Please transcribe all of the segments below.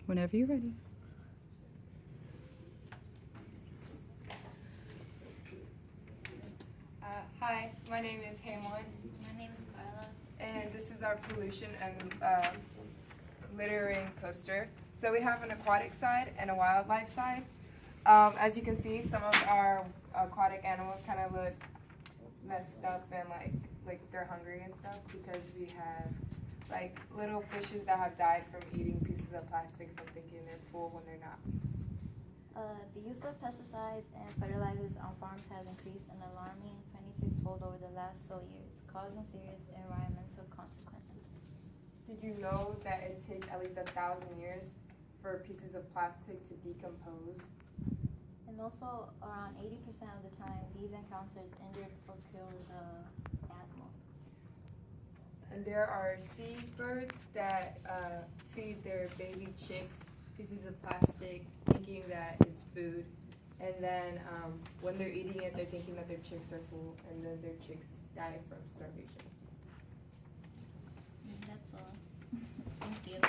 Whenever you're ready. Hi, my name is Hamlin. My name is Carla. And this is our pollution and littering poster. So we have an aquatic side and a wildlife side. As you can see, some of our aquatic animals kind of look messed up and like they're hungry and stuff because we have like little fishes that have died from eating pieces of plastic from thinking they're full when they're not. The use of pesticides and fertilizers on farms has increased an alarming 26-fold over the last years, causing serious environmental consequences. Did you know that it takes at least 1,000 years for pieces of plastic to decompose? And also, around 80% of the time, these encounters injured or killed the animal. And there are seabirds that feed their baby chicks pieces of plastic, thinking that it's food. And then when they're eating it, they're thinking that their chicks are full, and then their chicks die from starvation. That's all. Thank you.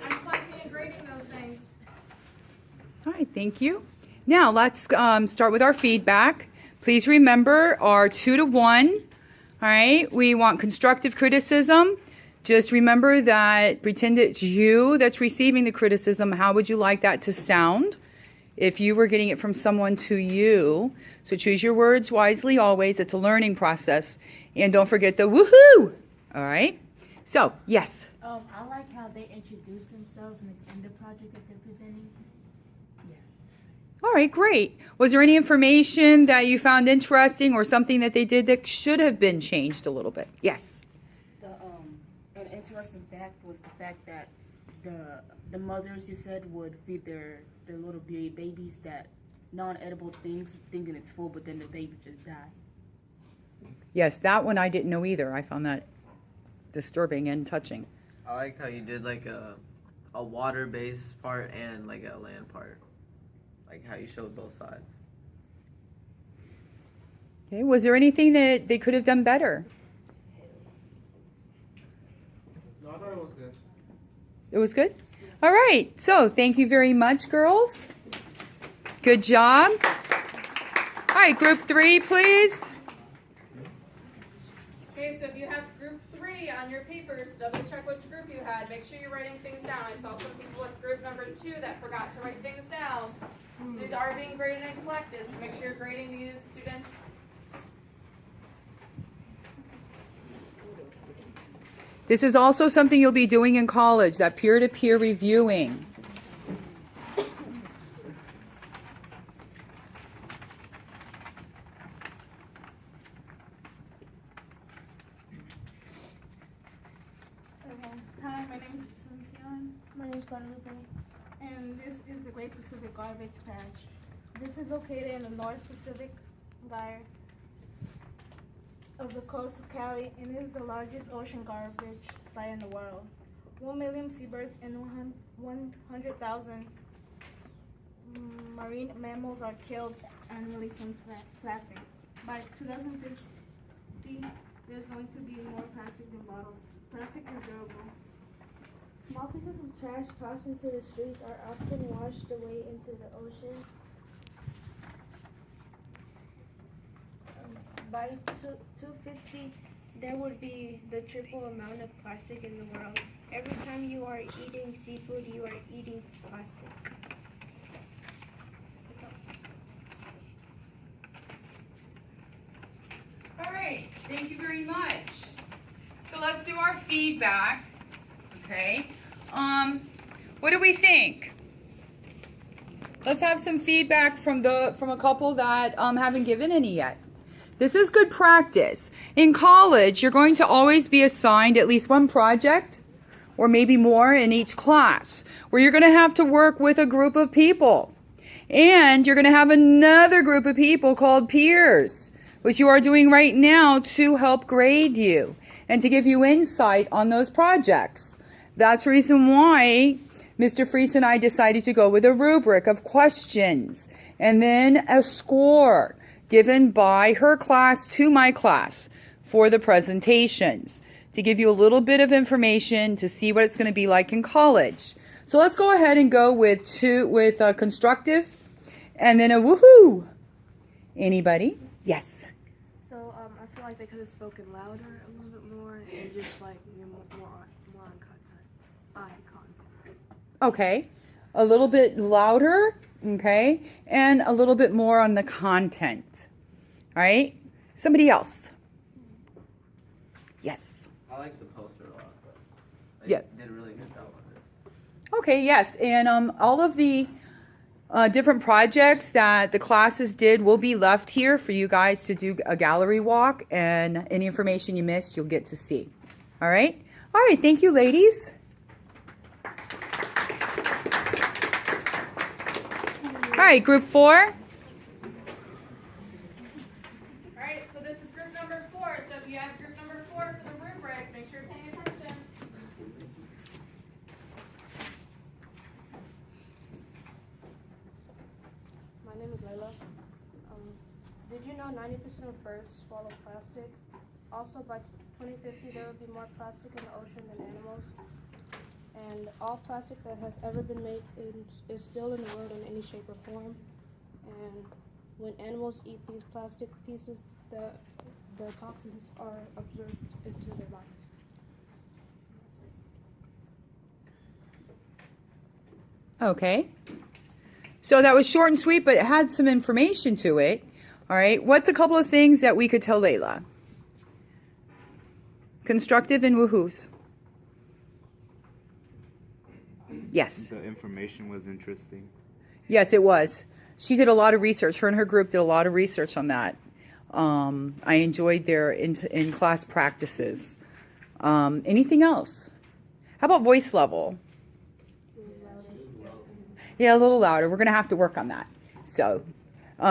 I'm collecting and grading those things. All right, thank you. Now let's start with our feedback. Please remember our 2 to 1. All right, we want constructive criticism. Just remember that, pretend it's you that's receiving the criticism. How would you like that to sound if you were getting it from someone to you? So choose your words wisely always. It's a learning process. And don't forget the woohoo. All right. So, yes. I like how they introduce themselves in the project that they're presenting. Yeah. All right, great. Was there any information that you found interesting or something that they did that should have been changed a little bit? Yes. An interesting fact was the fact that the mothers, you said, would feed their little babies that non-edible things, thinking it's full, but then the babies just die. Yes, that one I didn't know either. I found that disturbing and touching. I like how you did like a water-based part and like a land part. Like how you showed both sides. Okay, was there anything that they could have done better? No, I thought it was good. It was good? All right, so thank you very much, girls. Good job. All right, group 3, please. Okay, so if you have group 3 on your papers, double check which group you had. Make sure you're writing things down. I saw some people with group number 2 that forgot to write things down. So these are being graded and collected, so make sure you're grading these students. This is also something you'll be doing in college, that peer-to-peer reviewing. Hi, my name is Suncion. My name is Guadalupe. And this is the Great Pacific Garbage Patch. This is located in the North Pacific Gyre of the coast of Cali and is the largest ocean garbage site in the world. 1 million seabirds and 100,000 marine mammals are killed annually from plastic. By 2050, there's going to be more plastic than bottles. Plastic is durable. Small pieces of trash tossed into the streets are often washed away into the ocean. By 250, there would be the triple amount of plastic in the world. Every time you are eating seafood, you are eating plastic. That's all. All right, thank you very much. So let's do our feedback, okay? What do we think? Let's have some feedback from a couple that haven't given any yet. This is good practice. In college, you're going to always be assigned at least one project or maybe more in each class where you're going to have to work with a group of people. And you're going to have another group of people called peers, which you are doing right now to help grade you and to give you insight on those projects. That's the reason why Mr. Freese and I decided to go with a rubric of questions and then a score given by her class to my class for the presentations to give you a little bit of information to see what it's going to be like in college. So let's go ahead and go with constructive and then a woohoo. Anybody? Yes. So I feel like they could have spoken louder a little bit more and just like more on eye contact. Okay. A little bit louder, okay, and a little bit more on the content. All right? Somebody else. Yes. I like the poster a lot. Yeah. Did a really good job on it. Okay, yes. And all of the different projects that the classes did will be left here for you guys to do a gallery walk, and any information you missed, you'll get to see. All right? All right, thank you, ladies. All right, group 4. Alright, so this is group number 4. So if you have group number 4 for the rubric, make sure you're paying attention. My name is Layla. Did you know 90% of birds swallow plastic? Also, by 2050, there will be more plastic in the ocean than animals. And all plastic that has ever been made is still in the world in any shape or form. And when animals eat these plastic pieces, the toxins are absorbed into their bodies. Okay. So that was short and sweet, but it had some information to it. All right. What's a couple of things that we could tell Layla? Constructive and woohoos. Yes. The information was interesting. Yes, it was. She did a lot of research. Her and her group did a lot of research on that. I enjoyed their in-class practices. Anything else? How about voice level? Yeah, a little louder. We're going to have to work on that. So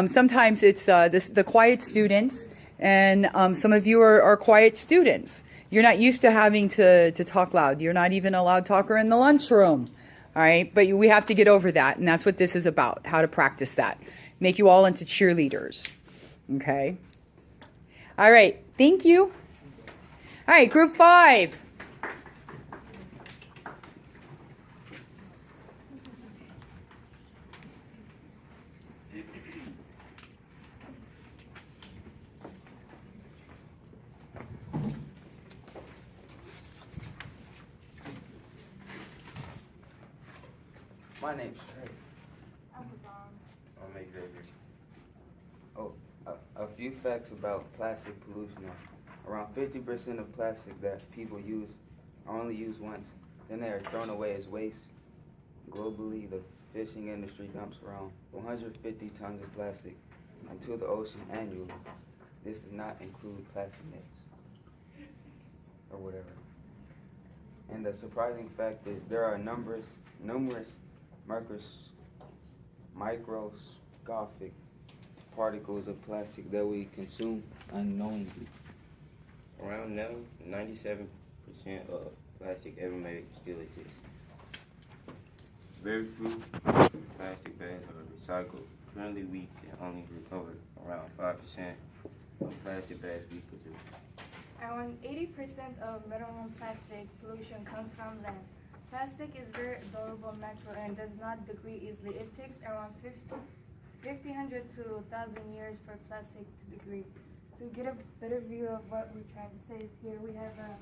sometimes it's the quiet students, and some of you are quiet students. You're not used to having to talk loud. You're not even a loud talker in the lunchroom. All right, but we have to get over that, and that's what this is about, how to practice that. Make you all into cheerleaders, okay? All right, thank you. All right, group 5. My name's Trey. I'm Xavier. Oh, a few facts about plastic pollution. Around 50% of plastic that people use are only used once. Then they are thrown away as waste. Globally, the fishing industry dumps around 150 tons of plastic into the ocean annually. This does not include plastic nets or whatever. And the surprising fact is there are numerous microscopic particles of plastic that we consume unknowingly. Around now, 97% of plastic ever made still exists. Very few plastic bags are recycled. Currently, we can only recover around 5% of plastic bags we produce. Around 80% of minimum plastic pollution comes from land. Plastic is very durable material and does not degrade easily. It takes around 1,500 to 1,000 years for plastic to degrade. To get a better view of what we're trying to say is here we have a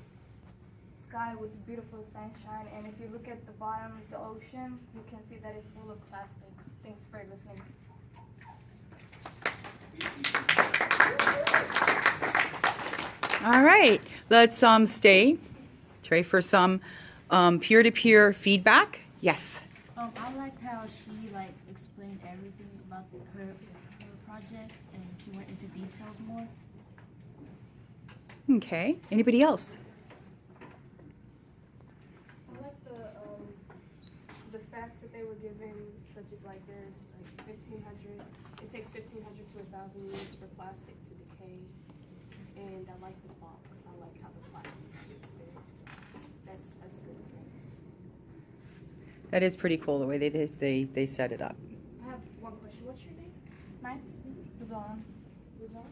sky with beautiful sunshine, and if you look at the bottom of the ocean, you can see that it's full of plastic. Thanks for listening. All right, let's stay, Trey, for some peer-to-peer feedback. Yes. I liked how she explained everything about her project, and she went into details more. Okay. Anybody else? I like the facts that they were given, such as there's 1,500. It takes 1,500 to 1,000 years for plastic to decay, and I like the box. I like how the plastic sits there. That's a good example. That is pretty cool the way they set it up. I have one question. What's your name? Mine? Luzon. Luzon?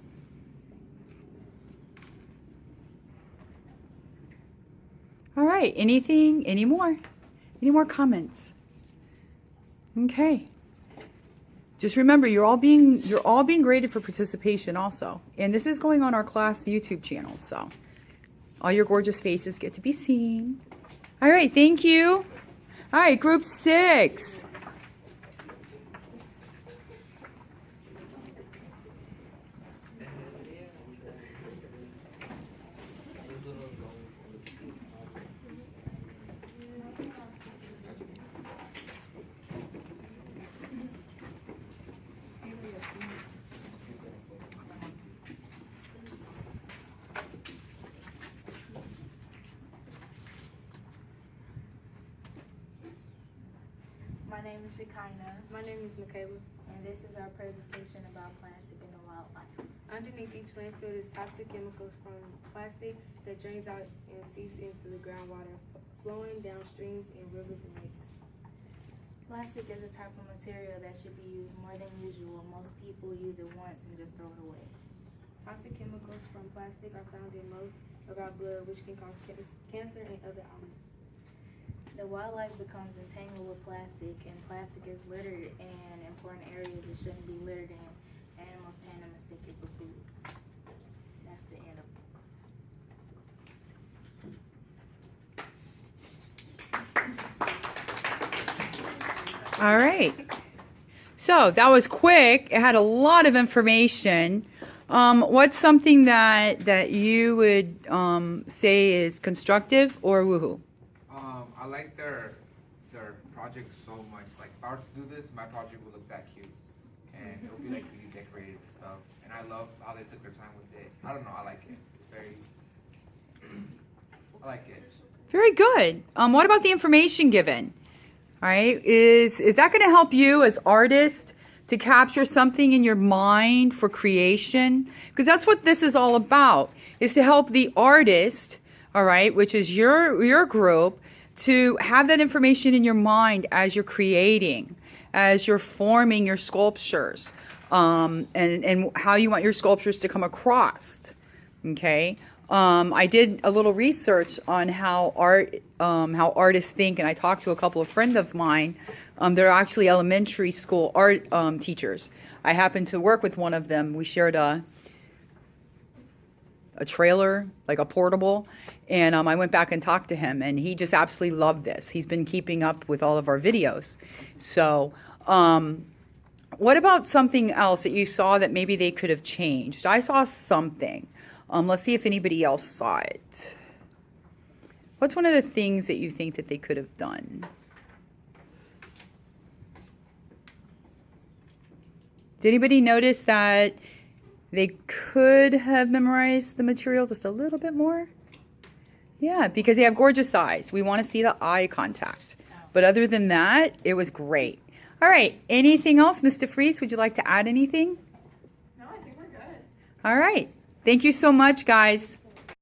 All right, any more? Any more comments? Okay. Just remember, you're all being graded for participation also. And this is going on our class YouTube channel, so all your gorgeous faces get to be seen. All right, thank you. All right, group 6. My name is Shekinah. My name is Michaela. And this is our presentation about plastic in the wildlife. Underneath each landfill is toxic chemicals from plastic that drains out and seeps into the groundwater, flowing down streams in rivers and lakes. Plastic is a type of material that should be used more than usual. Most people use it once and just throw it away. Toxic chemicals from plastic are found in most of our blood, which can cause cancer and other ailments. The wildlife becomes entangled with plastic, and plastic is littered in important areas it shouldn't be littered in. Animals tend to mistake it for food. That's the end of it. All right. So that was quick. It had a lot of information. What's something that you would say is constructive or woohoo? I like their project so much. Like, if I were to do this, my project would look that cute, and it would be like really decorated and stuff. And I love how they took their time with it. I don't know, I like it. It's very, I like it. Very good. What about the information given? All right, is that going to help you as artist to capture something in your mind for creation? Because that's what this is all about, is to help the artist, all right, which is your group, to have that information in your mind as you're creating, as you're forming your sculptures, and how you want your sculptures to come across. Okay, I did a little research on how artists think, and I talked to a couple of friends of mine. They're actually elementary school art teachers. I happened to work with one of them. We shared a trailer, like a portable, and I went back and talked to him, and he just absolutely loved this. He's been keeping up with all of our videos. So what about something else that you saw that maybe they could have changed? I saw something. Let's see if anybody else saw it. What's one of the things that you think that they could have done? Did anybody notice that they could have memorized the material just a little bit more? Yeah, because they have gorgeous eyes. We want to see the eye contact. But other than that, it was great. All right, anything else, Mr. Fries? Would you like to add anything? No, I think we're good. All right. Thank you so much, guys.